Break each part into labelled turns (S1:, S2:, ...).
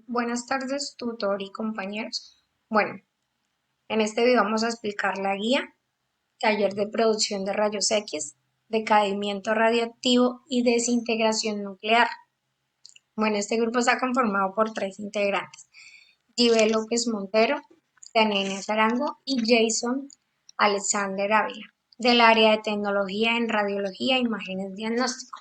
S1: Buenas tardes, tutor y compañeros. Bueno, en este video vamos a explicar la guía, taller de producción de rayos X, decaimiento radiactivo y desintegración nuclear. Bueno, este grupo está conformado por 3 integrantes: Dive López Montero, Danenia Zarango y Jason Alexander Ávila, del área de tecnología en radiología e imágenes diagnóstico.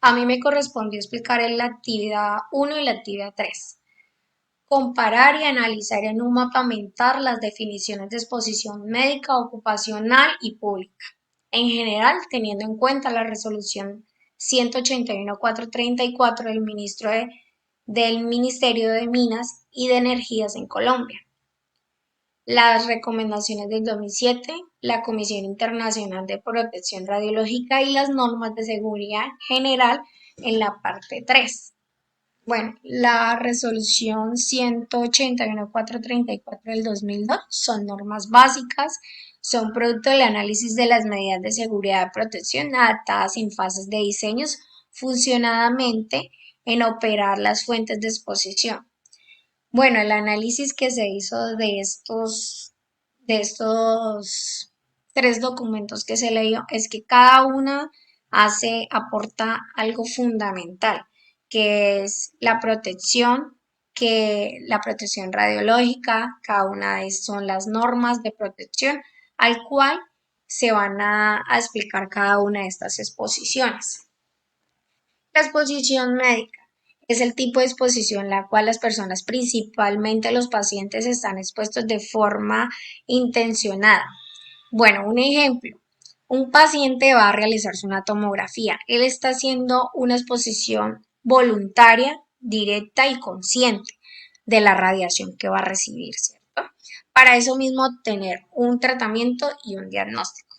S1: A mí me correspondió explicar en la actividad 1 y la actividad 3. Comparar y analizar en un mapa mental las definiciones de exposición médica, ocupacional y pública, en general teniendo en cuenta la resolución 181.434 del Ministerio de Minas y de Energías en Colombia, las recomendaciones del 2007, la Comisión Internacional de Protección Radiológica y las normas de seguridad general en la parte 3. Bueno, la resolución 181.434 del 2002 son normas básicas, son producto del análisis de las medidas de seguridad de protección adaptadas en fases de diseños funcionadamente en operar las fuentes de exposición. Bueno, el análisis que se hizo de estos 3 documentos que se leyó es que cada una aporta algo fundamental, que es la protección radiológica. Cada una de estas son las normas de protección al cual se van a explicar cada una de estas exposiciones. La exposición médica es el tipo de exposición en la cual las personas, principalmente los pacientes, están expuestos de forma intencionada. Bueno, un ejemplo: un paciente va a realizarse una tomografía. Él está haciendo una exposición voluntaria, directa y consciente de la radiación que va a recibir, ¿cierto? Para eso mismo obtener un tratamiento y un diagnóstico.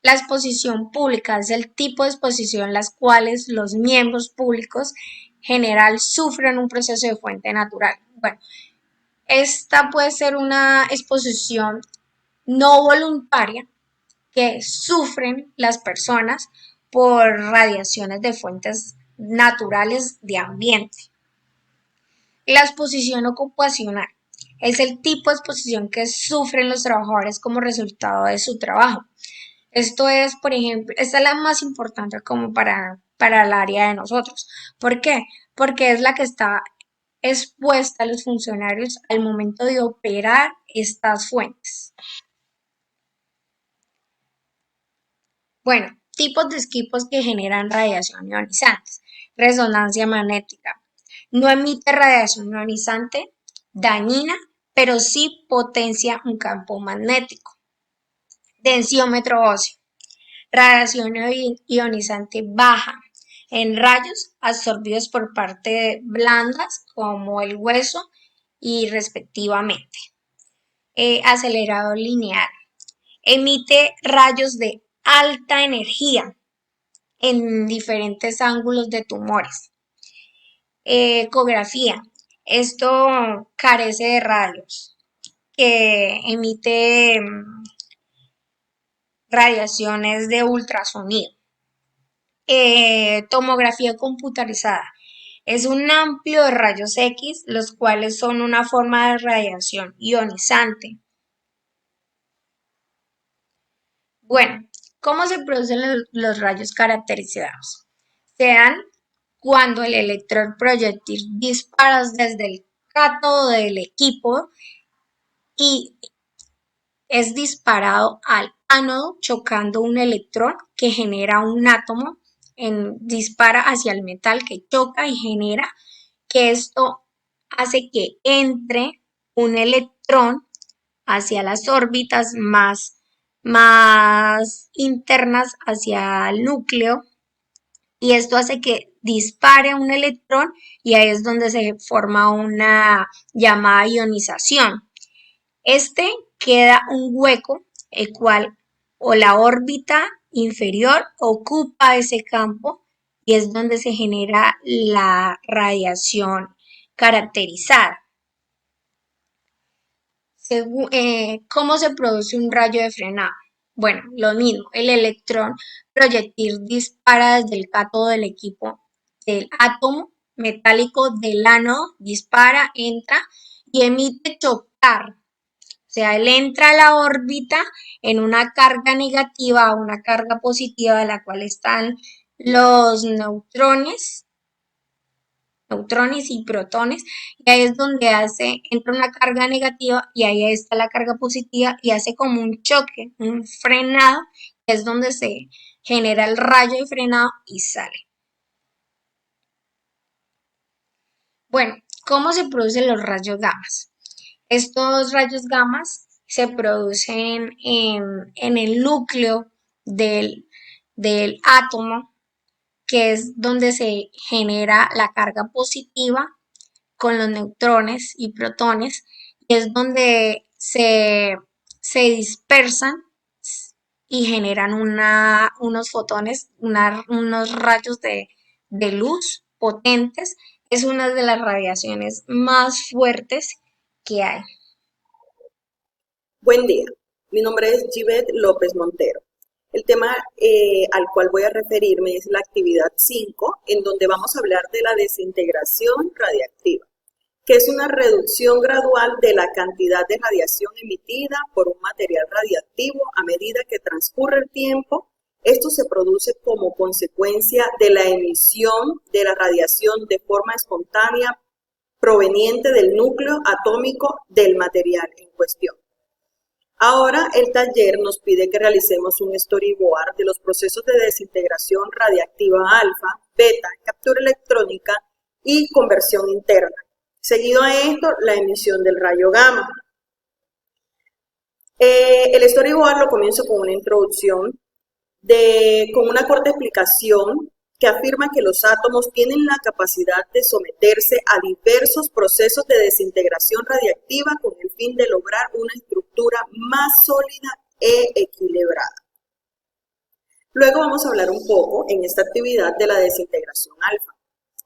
S1: La exposición pública es el tipo de exposición en las cuales los miembros públicos general sufren un proceso de fuente natural. Bueno, esta puede ser una exposición no voluntaria que sufren las personas por radiaciones de fuentes naturales de ambiente. La exposición ocupacional es el tipo de exposición que sufren los trabajadores como resultado de su trabajo. Esto es, por ejemplo, esta es la más importante como para el área de nosotros. ¿Por qué? Porque es la que está expuesta a los funcionarios al momento de operar estas fuentes. Bueno, tipos de equipos que generan radiación ionizantes. Resonancia magnética. No emite radiación ionizante dañina, pero sí potencia un campo magnético. Densiómetro óseo. Radiación ionizante baja en rayos absorbidos por partes blandas como el hueso y respectivamente. Acelerador lineal. Emite rayos de alta energía en diferentes ángulos de tumores. Ecografía. Esto carece de rayos, que emite radiaciones de ultrasonido. Tomografía computarizada. Es un amplio de rayos X, los cuales son una forma de radiación ionizante. Bueno, ¿cómo se producen los rayos caracterizados? Se dan cuando el electrón proyectil dispara desde el cátodo del equipo y es disparado al ánodo chocando un electrón que genera un átomo, dispara hacia el metal que choca y genera que esto hace que entre un electrón hacia las órbitas más internas hacia el núcleo, y esto hace que dispare un electrón y ahí es donde se forma una llamada ionización. Queda un hueco, el cual o la órbita inferior ocupa ese campo y es donde se genera la radiación caracterizada. ¿Cómo se produce un rayo de frenado? Bueno, lo mismo, el electrón proyectil dispara desde el cátodo del equipo del átomo metálico del ánodo dispara, entra y emite chocar. O sea, él entra a la órbita en una carga negativa o una carga positiva de la cual están los neutrones y protones, y ahí es donde entra una carga negativa y ahí está la carga positiva y hace como un choque, un frenado, que es donde se genera el rayo de frenado y sale. Bueno, ¿cómo se producen los rayos gamma? Estos rayos gamma se producen en el núcleo del átomo, que es donde se genera la carga positiva con los neutrones y protones, y es donde se dispersan y generan unos fotones, unos rayos de luz potentes. Es una de las radiaciones más fuertes que hay.
S2: Buen día, mi nombre es Givet López Montero. El tema al cual voy a referirme es la actividad 5, en donde vamos a hablar de la desintegración radiactiva, que es una reducción gradual de la cantidad de radiación emitida por un material radiactivo a medida que transcurre el tiempo. Esto se produce como consecuencia de la emisión de la radiación de forma espontánea proveniente del núcleo atómico del material en cuestión. Ahora el taller nos pide que realicemos un storyboard de los procesos de desintegración radiactiva alfa, beta, captura electrónica y conversión interna. Seguido a esto, la emisión del rayo gamma. El storyboard lo comienzo con una introducción, con una corta explicación que afirma que los átomos tienen la capacidad de someterse a diversos procesos de desintegración radiactiva con el fin de lograr una estructura más sólida e equilibrada. Luego vamos a hablar un poco en esta actividad de la desintegración alfa.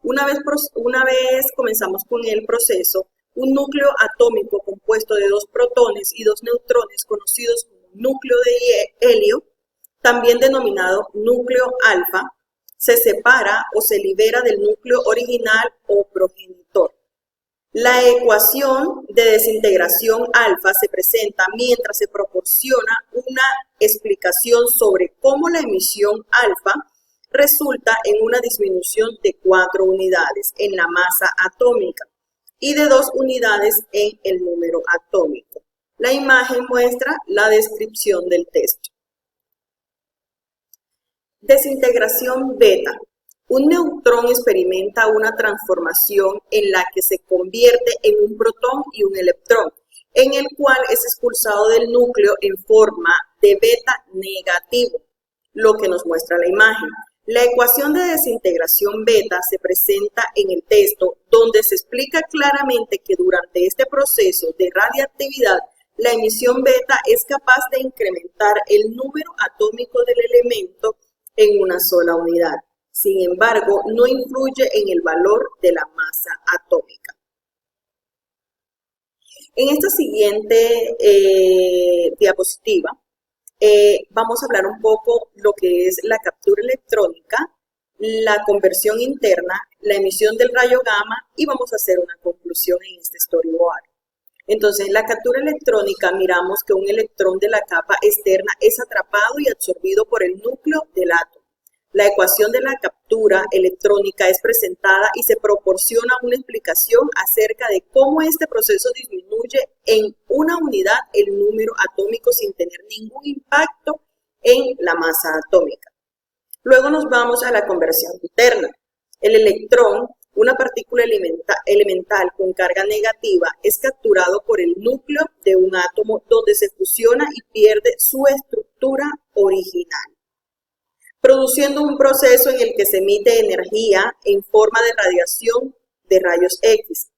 S2: Una vez comenzamos con el proceso, un núcleo atómico compuesto de 2 protones y 2 neutrones, conocidos como núcleo de helio, también denominado núcleo alfa, se separa o se libera del núcleo original o progenitor. La ecuación de desintegración alfa se presenta mientras se proporciona una explicación sobre cómo la emisión alfa resulta en una disminución de 4 unidades en la masa atómica y de 2 unidades en el número atómico. La imagen muestra la descripción del texto. Desintegración beta. Un neutrón experimenta una transformación en la que se convierte en un protón y un electrón, en el cual es expulsado del núcleo en forma de beta negativo, lo que nos muestra la imagen. La ecuación de desintegración beta se presenta en el texto, donde se explica claramente que durante este proceso de radiactividad, la emisión beta es capaz de incrementar el número atómico del elemento en una sola unidad. Sin embargo, no influye en el valor de la masa atómica. En esta siguiente diapositiva vamos a hablar un poco lo que es la captura electrónica, la conversión interna, la emisión del rayo gamma y vamos a hacer una conclusión en este storyboard. Entonces, en la captura electrónica miramos que un electrón de la capa externa es atrapado y absorbido por el núcleo del átomo. La ecuación de la captura electrónica es presentada y se proporciona una explicación acerca de cómo este proceso disminuye en una unidad el número atómico sin tener ningún impacto en la masa atómica. Luego nos vamos a la conversión interna. El electrón, una partícula elemental con carga negativa, es capturado por el núcleo de un átomo donde se fusiona y pierde su estructura original, produciendo un proceso en el que se emite energía en forma de radiación de rayos X.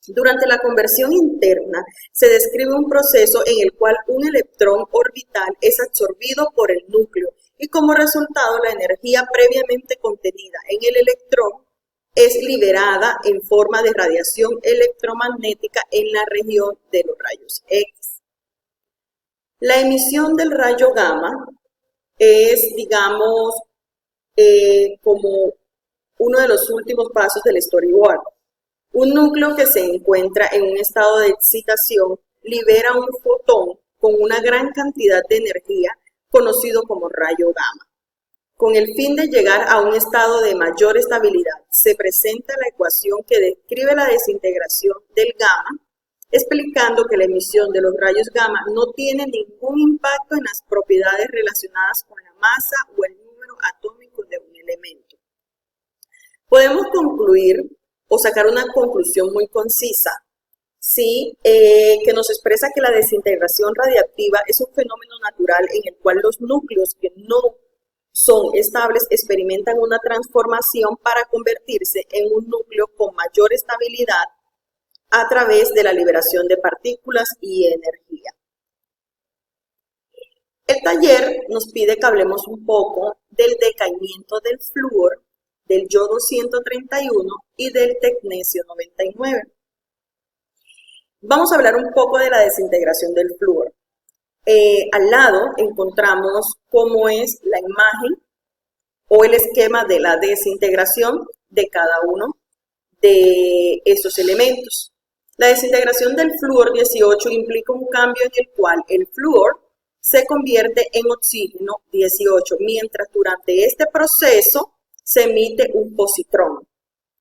S2: Durante la conversión interna se describe un proceso en el cual un electrón orbital es absorbido por el núcleo y como resultado la energía previamente contenida en el electrón es liberada en forma de radiación electromagnética en la región de los rayos X. La emisión del rayo gamma es, digamos, como uno de los últimos pasos del storyboard. Un núcleo que se encuentra en un estado de excitación libera un fotón con una gran cantidad de energía conocido como rayo gamma. Con el fin de llegar a un estado de mayor estabilidad, se presenta la ecuación que describe la desintegración del gamma, explicando que la emisión de los rayos gamma no tiene ningún impacto en las propiedades relacionadas con la masa o el número atómico de un elemento. Podemos concluir o sacar una conclusión muy concisa, ¿sí? Que nos expresa que la desintegración radiactiva es un fenómeno natural en el cual los núcleos que no son estables experimentan una transformación para convertirse en un núcleo con mayor estabilidad a través de la liberación de partículas y energía. El taller nos pide que hablemos un poco del decaimiento del flúor, del yodo 131 y del tecnesio 99. Vamos a hablar un poco de la desintegración del flúor. Al lado encontramos cómo es la imagen o el esquema de la desintegración de cada uno de esos elementos. La desintegración del flúor 18 implica un cambio en el cual el flúor se convierte en oxígeno 18, mientras durante este proceso se emite un positrón.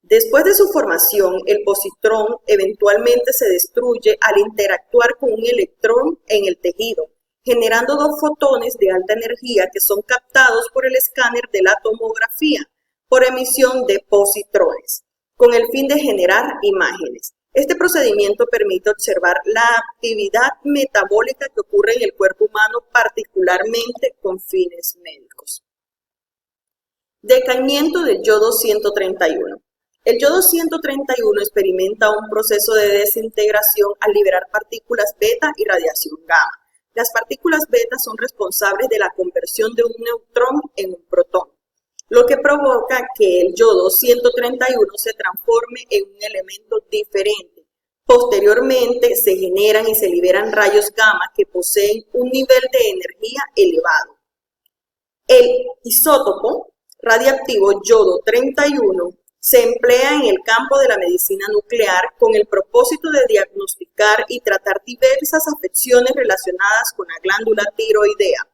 S2: Después de su formación, el positrón eventualmente se destruye al interactuar con un electrón en el tejido, generando dos fotones de alta energía que son captados por el escáner de la tomografía por emisión de positrones, con el fin de generar imágenes. Este procedimiento permite observar la actividad metabólica que ocurre en el cuerpo humano, particularmente con fines médicos. Decaimiento del yodo 131. El yodo 131 experimenta un proceso de desintegración al liberar partículas beta y radiación gamma. Las partículas beta son responsables de la conversión de un neutrón en un protón, lo que provoca que el yodo 131 se transforme en un elemento diferente. Posteriormente se generan y se liberan rayos gamma que poseen un nivel de energía elevado. El isótopo radiactivo yodo 31 se emplea en el campo de la medicina nuclear con el propósito de diagnosticar y tratar diversas afecciones relacionadas con la glándula tiroidea.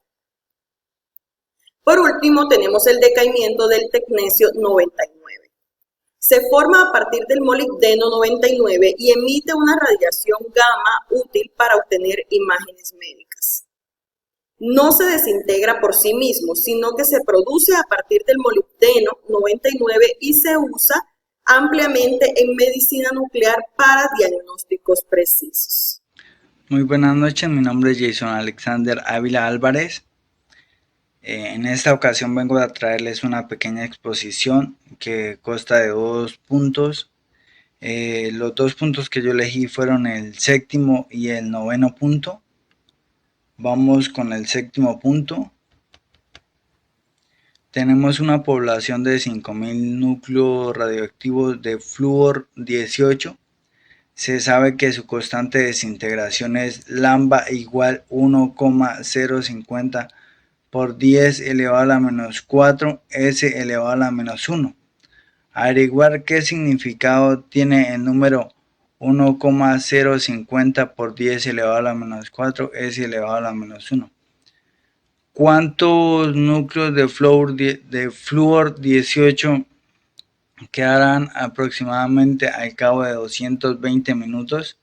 S2: Por último, tenemos el decaimiento del tecnesio 99. Se forma a partir del molibdeno 99 y emite una radiación gamma útil para obtener imágenes médicas. No se desintegra por sí mismo, sino que se produce a partir del molibdeno 99 y se usa ampliamente en medicina nuclear para diagnósticos precisos.
S3: Muy buenas noches, mi nombre es Jason Alexander Ávila Álvarez. En esta ocasión vengo a traerles una pequeña exposición que consta de 2 puntos. Los 2 puntos que yo elegí fueron el séptimo y el noveno punto. Vamos con el séptimo punto. Tenemos una población de 5.000 núcleos radioactivos de flúor 18. Se sabe que su constante de desintegración es lambda igual 1,050 por 10 elevado a la menos 4 s elevado a la menos 1. Averiguar qué significado tiene el número 1,050 por 10 elevado a la menos 4 s elevado a la menos 1. ¿Cuántos núcleos de flúor 18 quedarán aproximadamente al cabo de 220 minutos?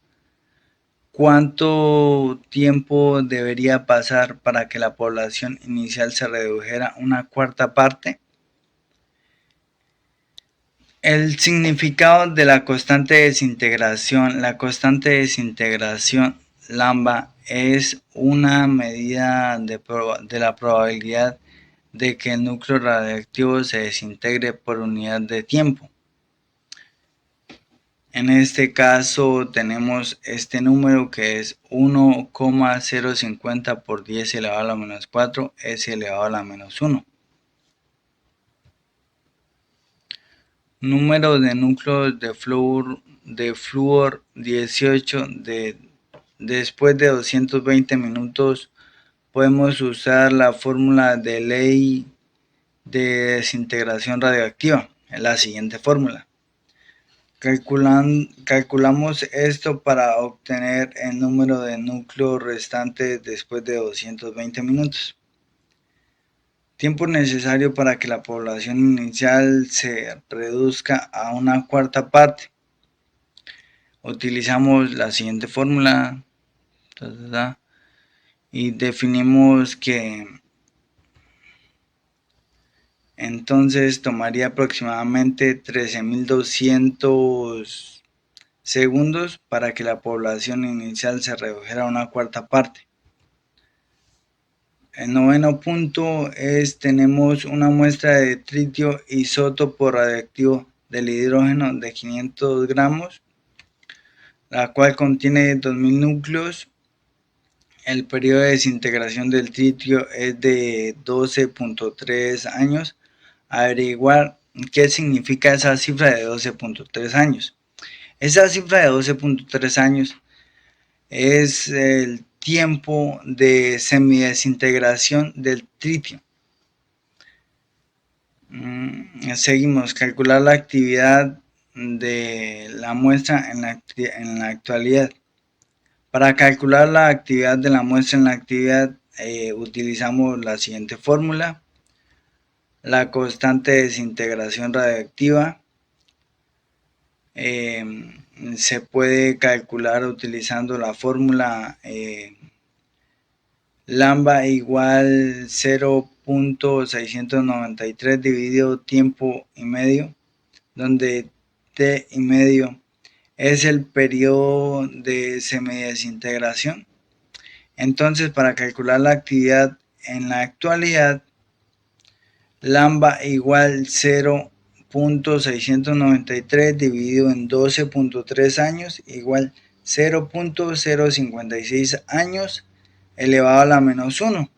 S3: ¿Cuánto tiempo debería pasar para que la población inicial se redujera una cuarta parte? El significado de la constante de desintegración. La constante de desintegración lambda es una medida de la probabilidad de que el núcleo radiactivo se desintegre por unidad de tiempo. En este caso tenemos este número que es 1,050 por 10 elevado a la menos 4 s elevado a la menos 1. Número de núcleos de flúor 18 después de 220 minutos. Podemos usar la fórmula de ley de desintegración radioactiva. la siguiente fórmula. Calculamos esto para obtener el número de núcleos restantes después de 220 minutos. Tiempo necesario para que la población inicial se reduzca a una cuarta parte. Utilizamos la siguiente fórmula y definimos que entonces tomaría aproximadamente 13.200 segundos para que la población inicial se redujera a una cuarta parte. El noveno punto tenemos una muestra de tritio isótopo radioactivo del hidrógeno de 500 gramos, la cual contiene 2000 núcleos. El periodo de desintegración del tritio es de 12.3 años. Averiguar qué significa esa cifra de 12.3 años. Esa cifra de 12.3 años es el tiempo de semidesintegración del tritio. Seguimos, calcular la actividad de la muestra en la actualidad. Para calcular la actividad de la muestra en la actividad utilizamos la siguiente fórmula. La constante de desintegración radioactiva se puede calcular utilizando la fórmula lambda igual 0.693 dividido tiempo y medio, donde t y medio es el periodo de semidesintegración. Entonces, para calcular la actividad en la actualidad, lambda igual 0.693 dividido en 12.3 años igual 0.056 años elevado a la menos 1.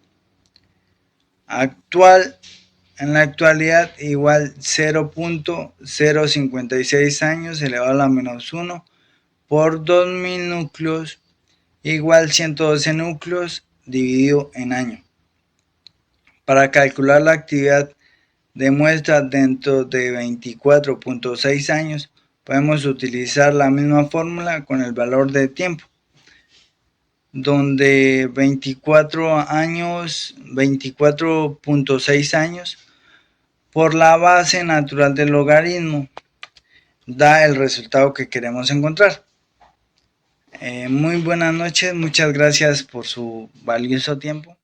S3: En la actualidad igual 0.056 años elevado a la menos 1 por 2000 núcleos igual 112 núcleos dividido en año. Para calcular la actividad de muestra dentro de 24.6 años, podemos utilizar la misma fórmula con el valor de tiempo, donde 24.6 años por la base natural del logaritmo da el resultado que queremos encontrar. Muy buenas noches, muchas gracias por su valioso tiempo.